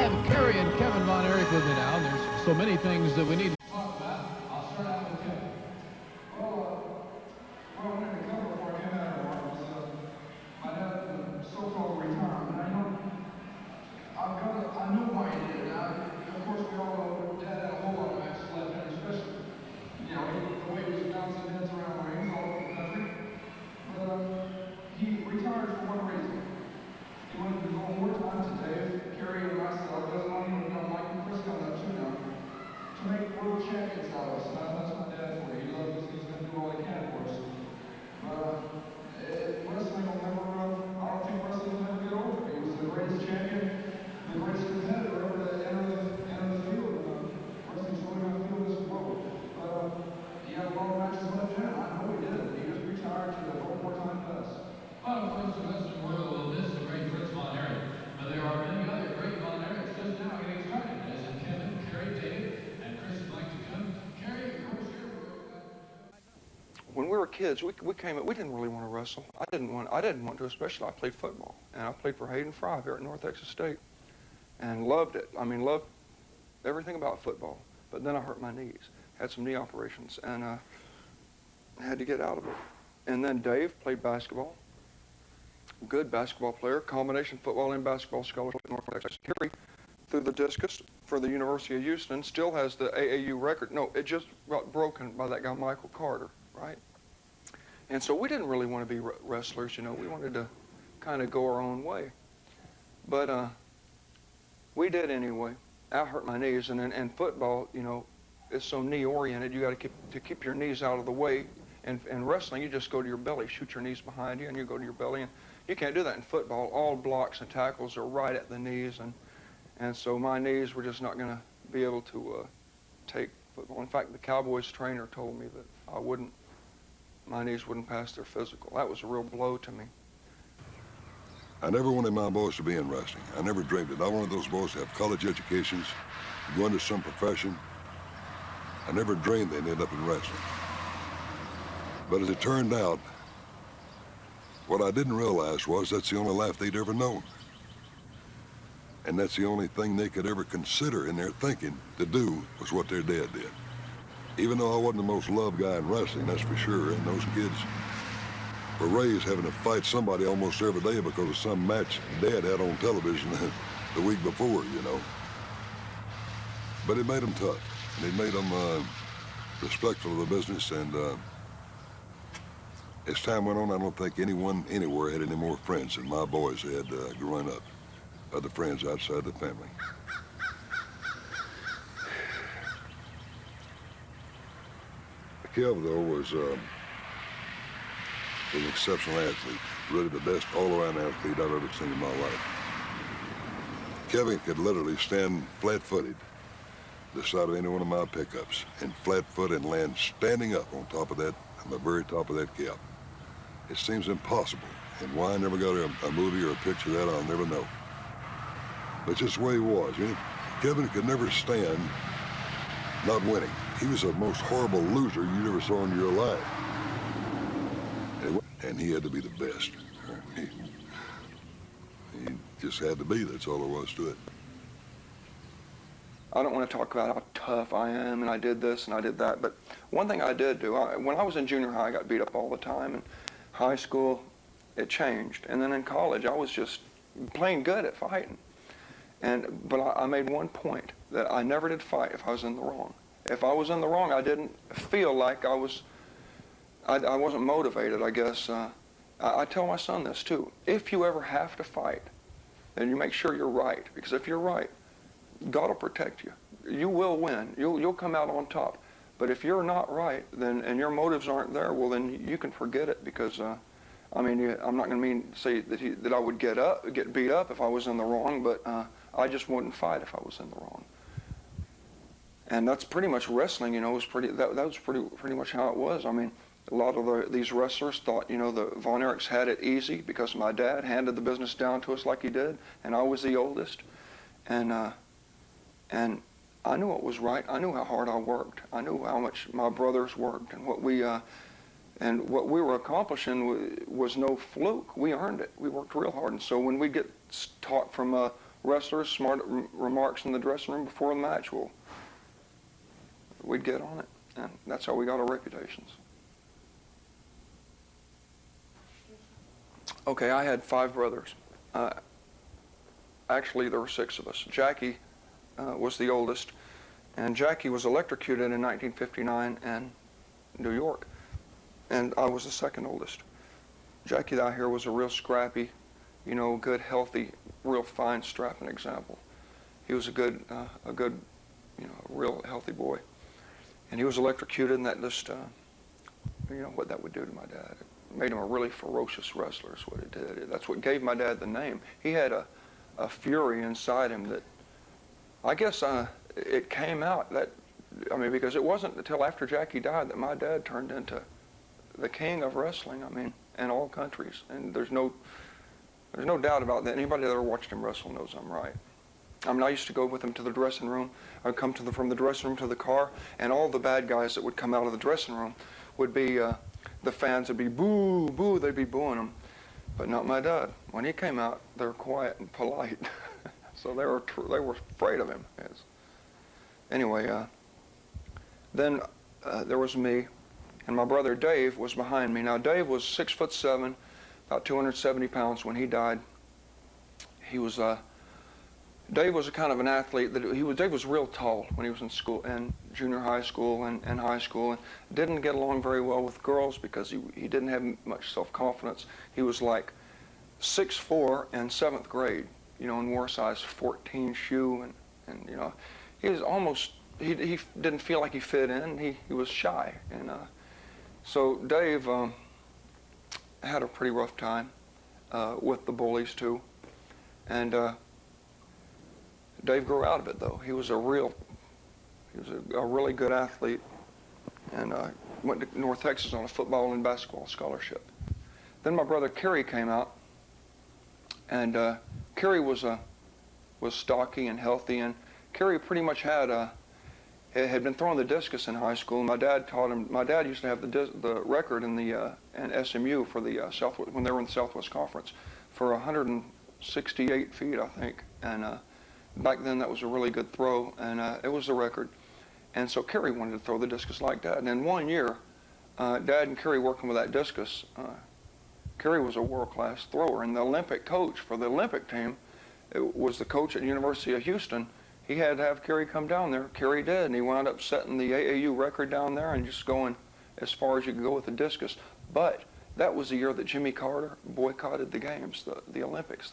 have Kerry and Kevin Von Erich with me now. And there's so many things that we need to talk about. I'll start out with Kevin. Well, what I wanted to cover before I came out of work was my dad, so-called retirement. I know why he did it. Of course, we all know Dad had a whole lot of extra left in, especially, the way he was bouncing heads around rings all over the country. But he retired for one reason. He wanted to devote more time to Dave, Kerry, and myself, doesn't want him to become Mike and Chris coming up too now, to make world champions out of us. That's my dad for you. He loves us. He's going to do all he can for us. Wrestling will never, I don't think wrestling will never get over. He was the greatest champion, the greatest competitor ever to enter the field. Wrestling's really going to fill this world. He had a lot of matches left in. I know he did. He just retired to devote more time to us. Well, of course, the Western world will miss the great Fritz Von Erich, but there are many other great Von Erichs just now getting started, as in Kevin, Kerry, David, and Chris would like to come. Kerry, of course, here. When we were kids, we didn't really want to wrestle. I didn't want to, especially. I played football, and I played for Hayden Fry here at North Texas State, and loved it. I mean, loved everything about football. But then I hurt my knees, had some knee operations, and had to get out of it. And then Dave played basketball. Good basketball player, combination football and basketball scholarship at North Texas. Kerry, through the discus for the University of Houston, still has the AAU record. No, it just got broken by that guy Michael Carter, right? And so we didn't really want to be wrestlers, we wanted to kind of go our own way. But we did anyway. I hurt my knees, and football, is so knee-oriented. You got to keep your knees out of the way. And wrestling, you just go to your belly, shoot your knees behind you, and you go to your belly. And you can't do that in football. All blocks and tackles are right at the knees, and so my knees were just not going to be able to take football. In fact, the Cowboys trainer told me that my knees wouldn't pass their physical. That was a real blow to me. I never wanted my boys to be in wrestling. I never dreamed it. I wanted those boys to have college educations, to go into some profession. I never dreamed they'd end up in wrestling. But as it turned out, what I didn't realize was that's the only life they'd ever known. And that's the only thing they could ever consider in their thinking to do was what their dad did. Even though I wasn't the most loved guy in wrestling, that's for sure, and those kids were raised having to fight somebody almost every day because of some match Dad had on television the week before, But it made them tough, and it made them respectful of the business, and as time went on, I don't think anyone anywhere had any more friends than my boys had growing up, other friends outside the family. Kev, though, was an exceptional athlete, really the best all-around athlete I've ever seen in my life. Kevin could literally stand flat-footed the side of any one of my pickups and flat-foot and land standing up on top of that, on the very top of that cap. It seems impossible, and why I never got a movie or a picture of that, I'll never know. But just the way he was. Kevin could never stand not winning. He was the most horrible loser you ever saw in your life. And he had to be the best. He just had to be, that's all there was to it. I don't want to talk about how tough I am, and I did this and I did that, but one thing I did do, when I was in junior high, I got beat up all the time, and high school, it changed. And then in college, I was just plain good at fighting. But I made one point, that I never did fight if I was in the wrong. If I was in the wrong, I didn't feel like I wasn't motivated, I guess. I tell my son this too. If you ever have to fight, then you make sure you're right. Because if you're right, God will protect you. You will win. You'll come out on top. But if you're not right, then and your motives aren't there, well then you can forget it. Because I'm not going to say that I would get beat up if I was in the wrong, but I just wouldn't fight if I was in the wrong. And that's pretty much wrestling, that was pretty much how it was. I mean, a lot of these wrestlers thought, the Von Erichs had it easy because my dad handed the business down to us like he did, and I was the oldest. And I knew it was right. I knew how hard I worked. I knew how much my brothers worked, and what we were accomplishing was no fluke. We earned it. We worked real hard. And so when we get taught from wrestlers, smart remarks in the dressing room before the match, we'd get on it. And that's how we got our reputations. Okay, I had 5 brothers. Actually, there were 6 of us. Jackie was the oldest, and Jackie was electrocuted in 1959 in New York, and I was the second oldest. Jackie that here was a real scrappy, good, healthy, real fine, strapping example. He was a good, real healthy boy. And he was electrocuted, and that just, what that would do to my dad. It made him a really ferocious wrestler is what it did. That's what gave my dad the name. He had a fury inside him that, I guess it came out because it wasn't until after Jackie died that my dad turned into the king of wrestling, in all countries. And there's no doubt about that. Anybody that ever watched him wrestle knows I'm right. I used to go with him to the dressing room. I'd come from the dressing room to the car, and all the bad guys that would come out of the dressing room would be, the fans would be boo, boo, they'd be booing him. But not my dad. When he came out, they were quiet and polite. So they were afraid of him. Anyway, then there was me, and my brother Dave was behind me. Now Dave was 6'7", about 270 pounds when he died. Dave was a kind of an athlete Dave was real tall when he was in school, in junior high school and high school, and didn't get along very well with girls because he didn't have much self-confidence. He was like 6'4" in 7th grade, and wore a size 14 shoe, and he was almost, he didn't feel like he fit in. He was shy, and so Dave had a pretty rough time with the bullies too, and Dave grew out of it though. He was a really good athlete, and went to North Texas on a football and basketball scholarship. Then my brother Kerry came out, and Kerry was stocky and healthy, and Kerry pretty much had been throwing the discus in high school. My dad taught him. My dad used to have the record in SMU for the Southwest, when they were in the Southwest Conference, for 168 feet, I think, and back then that was a really good throw, and it was the record. And so Kerry wanted to throw the discus like Dad. And in one year, Dad and Kerry working with that discus, Kerry was a world-class thrower, and the Olympic coach for the Olympic team was the coach at the University of Houston. He had to have Kerry come down there. Kerry did, and he wound up setting the AAU record down there and just going as far as you could go with the discus. But that was the year that Jimmy Carter boycotted the games, the Olympics.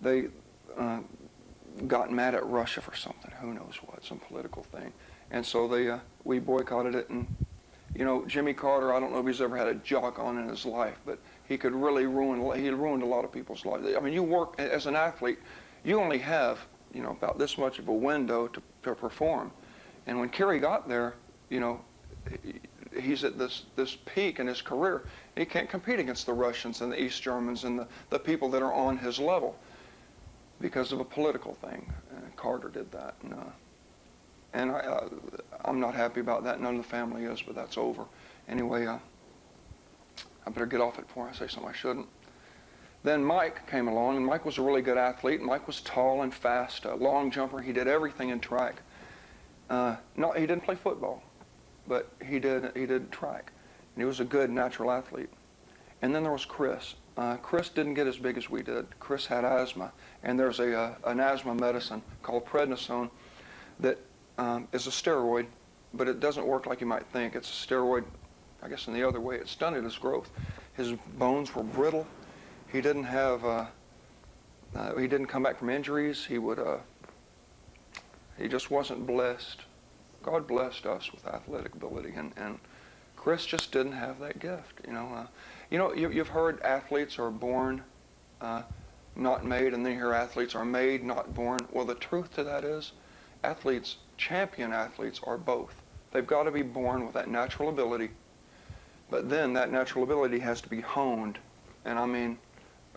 They got mad at Russia for something, who knows what, some political thing. And so we boycotted it, and Jimmy Carter, I don't know if he's ever had a jock on in his life, but he could really he ruined a lot of people's lives. You work as an athlete, you only have, about this much of a window to perform. And when Kerry got there, he's at this peak in his career. He can't compete against the Russians and the East Germans and the people that are on his level, because of a political thing. Carter did that, and I'm not happy about that. None of the family is, but that's over. Anyway, I better get off it before I say something I shouldn't. Then Mike came along, and Mike was a really good athlete. Mike was tall and fast, a long jumper. He did everything in track. He didn't play football, but he did track, and he was a good natural athlete. And then there was Chris. Chris didn't get as big as we did. Chris had asthma, and there's an asthma medicine called prednisone that is a steroid, but it doesn't work like you might think. It's a steroid, I guess, in the other way. It stunted his growth. His bones were brittle. He didn't come back from injuries. He just wasn't blessed. God blessed us with athletic ability, and Chris just didn't have that gift, You've heard athletes are born, not made, and then you hear athletes are made, not born. Well, the truth to that is, champion athletes are both. They've got to be born with that natural ability, but then that natural ability has to be honed, and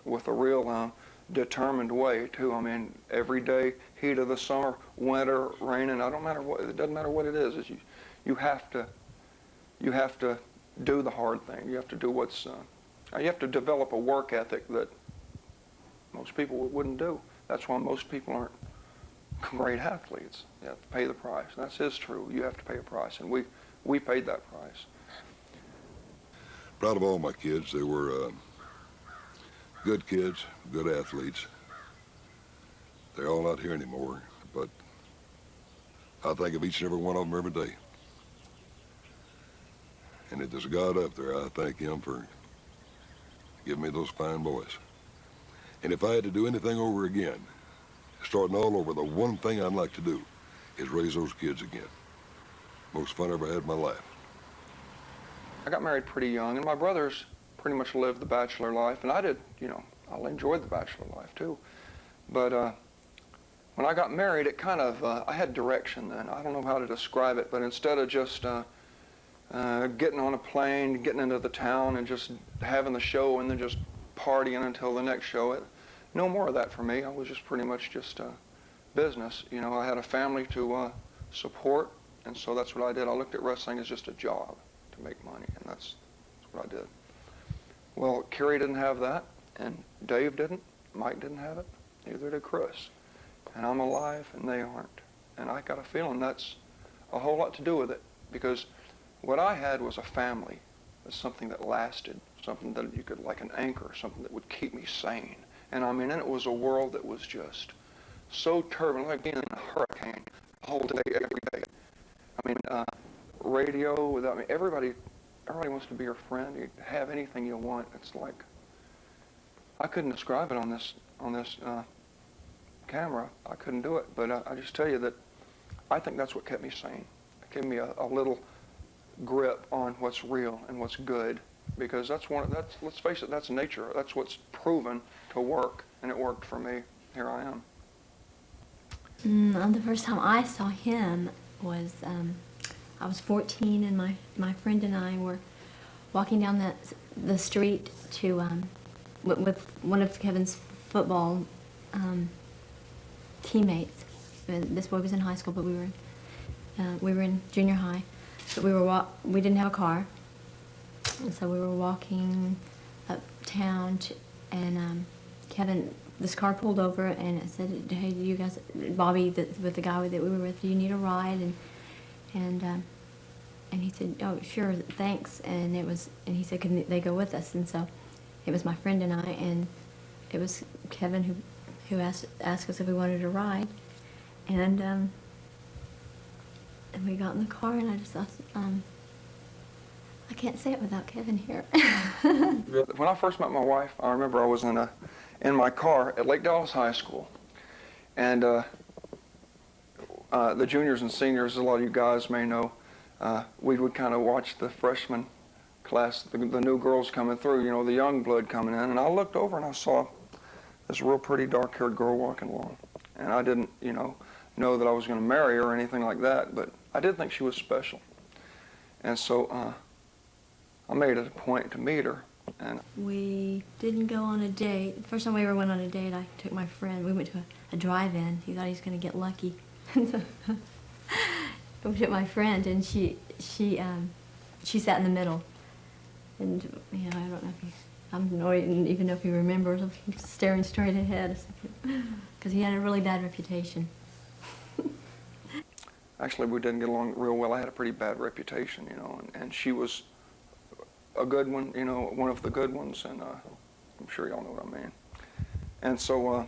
with a real determined way too. Every day, heat of the summer, winter, raining, it doesn't matter what it is. You have to do the hard thing. You have to do you have to develop a work ethic that most people wouldn't do. That's why most people aren't great athletes. You have to pay the price. That's his true. You have to pay a price, and we paid that price. Proud of all my kids. They were good kids, good athletes. They're all not here anymore, but I think of each and every one of them every day. And if there's a God up there, I thank him for giving me those fine boys. And if I had to do anything over again, starting all over, the one thing I'd like to do is raise those kids again. Most fun I ever had in my life. I got married pretty young, and my brothers pretty much lived the bachelor life, and I did, I enjoyed the bachelor life too. But when I got married, it kind of, I had direction then. I don't know how to describe it, but instead of just getting on a plane, getting into the town, and just having the show, and then just partying until the next show, no more of that for me. I was just pretty much just business. I had a family to support, and so that's what I did. I looked at wrestling as just a job to make money, and that's what I did. Well, Kerry didn't have that, and Dave didn't, Mike didn't have it, neither did Chris. And I'm alive, and they aren't. And I got a feeling that's a whole lot to do with it, because what I had was a family, was something that lasted, something that you could, like an anchor, something that would keep me sane. And and it was a world that was just so turbulent, like being in a hurricane the whole day, every day. Radio, everybody wants to be your friend. You have anything you want. It's like, I couldn't describe it on this camera. I couldn't do it, but I just tell you that I think that's what kept me sane. It gave me a little grip on what's real and what's good, because let's face it, that's nature. That's what's proven to work, and it worked for me. Here I am. The first time I saw him was, I was 14, and my friend and I were walking down the street to with one of Kevin's football teammates. This boy was in high school, but we were in junior high. But we didn't have a car, and so we were walking uptown, and Kevin, this car pulled over, and it said, "Hey, do you guys, Bobby, with the guy that we were with, do you need a ride?" And he said, "Oh, sure, thanks." And he said, "Can they go with us?" And so it was my friend and I, and it was Kevin who asked us if we wanted a ride, and we got in the car, and I just thought, I can't say it without Kevin here. When I first met my wife, I remember I was in my car at Lake Dallas High School, and the juniors and seniors, a lot of you guys may know, we would kind of watch the freshman class, the new girls coming through, the young blood coming in, and I looked over and I saw this real pretty dark-haired girl walking along, and I didn't, know that I was going to marry her or anything like that, but I did think she was special, and so I made it a point to meet her. And we didn't go on a date. The first time we ever went on a date, I took my friend. We went to a drive-in. He thought he was going to get lucky. So we took my friend, and she sat in the middle. And I don't even know if he remembers. I'm staring straight ahead, because he had a really bad reputation. Actually, we didn't get along real well. I had a pretty bad reputation, and she was a good one, one of the good ones, and I'm sure y'all know what I mean. And so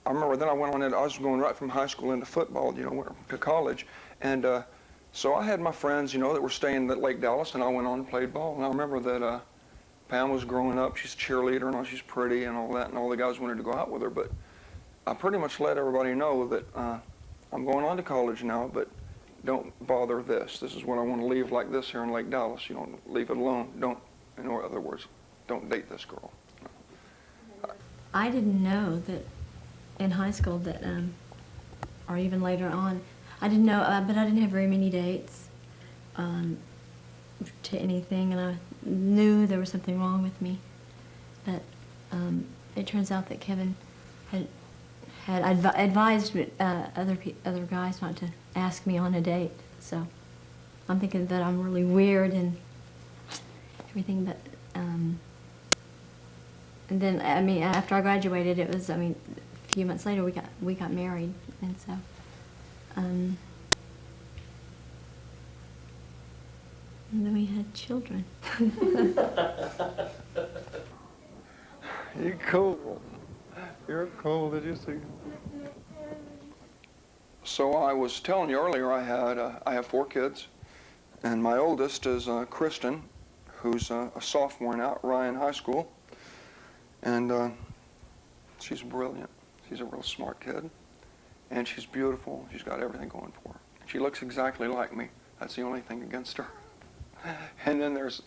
I remember then I went on, I was going right from high school into football, to college, and so I had my friends, that were staying at Lake Dallas, and I went on and played ball. And I remember that Pam was growing up. She's a cheerleader, and she's pretty and all that, and all the guys wanted to go out with her, but I pretty much let everybody know that I'm going on to college now, but don't bother this. This is what I want to leave like this here in Lake Dallas. Leave it alone. In other words, don't date this girl. I didn't know that in high school that, or even later on, I didn't know, but I didn't have very many dates to anything, and I knew there was something wrong with me. But it turns out that Kevin had advised other guys not to ask me on a date. So I'm thinking that I'm really weird and everything, but and then after I graduated, it was few months later, we got married, and so. And then we had children. You're cool. You're cool. Did you see? So I was telling you earlier, I have 4 kids, and my oldest is Kristen, who's a sophomore now at Ryan High School, and she's brilliant. She's a real smart kid, and she's beautiful. She's got everything going for her. She looks exactly like me. That's the only thing against her. And then there's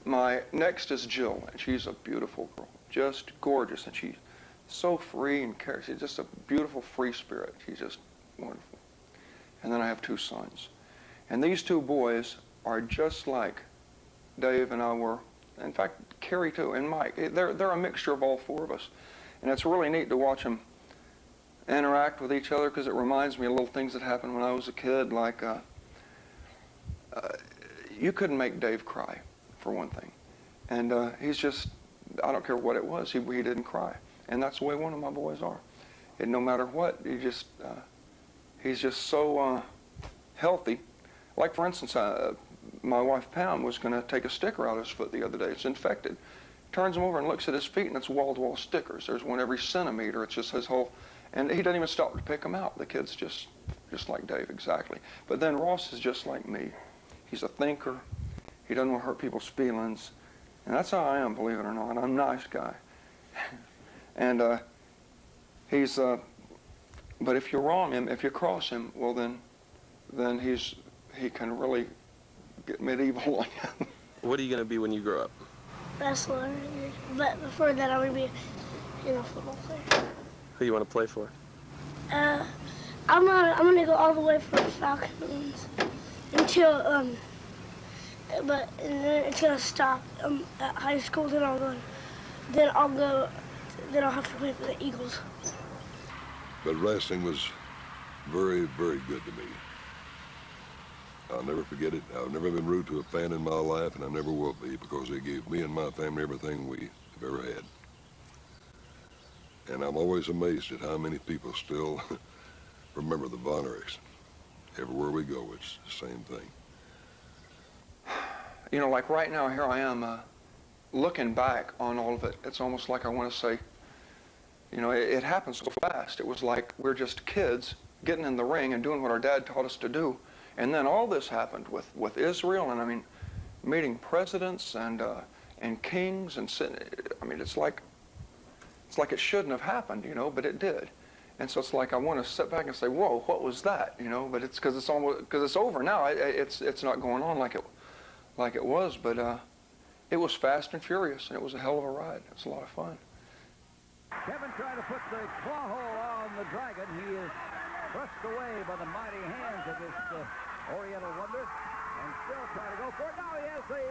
my next is Jill, and she's a beautiful girl, just gorgeous, and she's so free and cares. She's just a beautiful, free spirit. She's just wonderful. And then I have 2 sons, and these 2 boys are just like Dave and I were. In fact, Carrie too, and Mike. They're a mixture of all 4 of us, and it's really neat to watch them interact with each other, because it reminds me of little things that happened when I was a kid, like you couldn't make Dave cry, for one thing. And he's just, I don't care what it was, he didn't cry. And that's the way one of my boys are. And no matter what, he's just so healthy. Like, for instance, my wife Pam was going to take a sticker out of his foot the other day. It's infected. Turns him over and looks at his feet, and it's wall-to-wall stickers. There's one every centimeter. It's just his whole, and he doesn't even stop to pick them out. The kid's just like Dave, exactly. But then Ross is just like me. He's a thinker. He doesn't want to hurt people's feelings. And that's how I am, believe it or not. I'm a nice guy. And but if you wrong him, if you cross him, well then he can really get medieval on you. What are you going to be when you grow up? Wrestler, but before that I'm going to be a football player. Who you want to play for? I'm going to go all the way for the Falcons until, and then it's going to stop at high school, then I'll have to play for the Eagles. But wrestling was very, very good to me. I'll never forget it. I've never been rude to a fan in my life, and I never will be, because they gave me and my family everything we have ever had. And I'm always amazed at how many people still remember the Von Erichs. Everywhere we go, it's the same thing. You know, like right now, here I am looking back on all of it. It's almost like I want to say, you know, it happened so fast. It was like we're just kids getting in the ring and doing what our dad taught us to do. And then all this happened with Israel, and I mean, meeting presidents and kings, and I mean, it's like it shouldn't have happened, you know, but it did. And so it's like I want to sit back and say, whoa, what was that, you know? But it's because it's over now. It's not going on like it was, but it was fast and furious, and it was a hell of a ride. It was a lot of fun. Kevin trying to put the claw hole on the dragon. He is thrust away by the mighty hands of this Oriental wonder, and still trying to go for it. Now he has the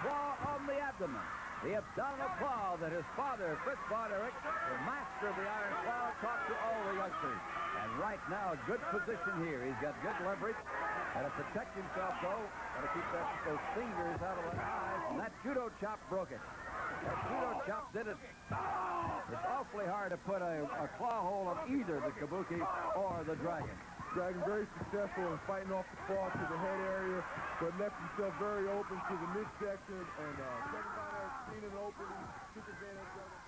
claw on the abdomen. The abdominal claw that his father, Fritz Von Erich, the master of the iron claw, taught to all the youngsters. And right now, good position here. He's got good leverage. Got to protect himself, though. Got to keep those fingers out of the eyes. And that judo chop broke it. That judo chop did it. It's awfully hard to put a claw hole on either the kabuki or the dragon. Dragon very successful in fighting off the claw to the head area, but left himself very open to the midsection, and Kevin Von Erich seen an opening, took advantage of it.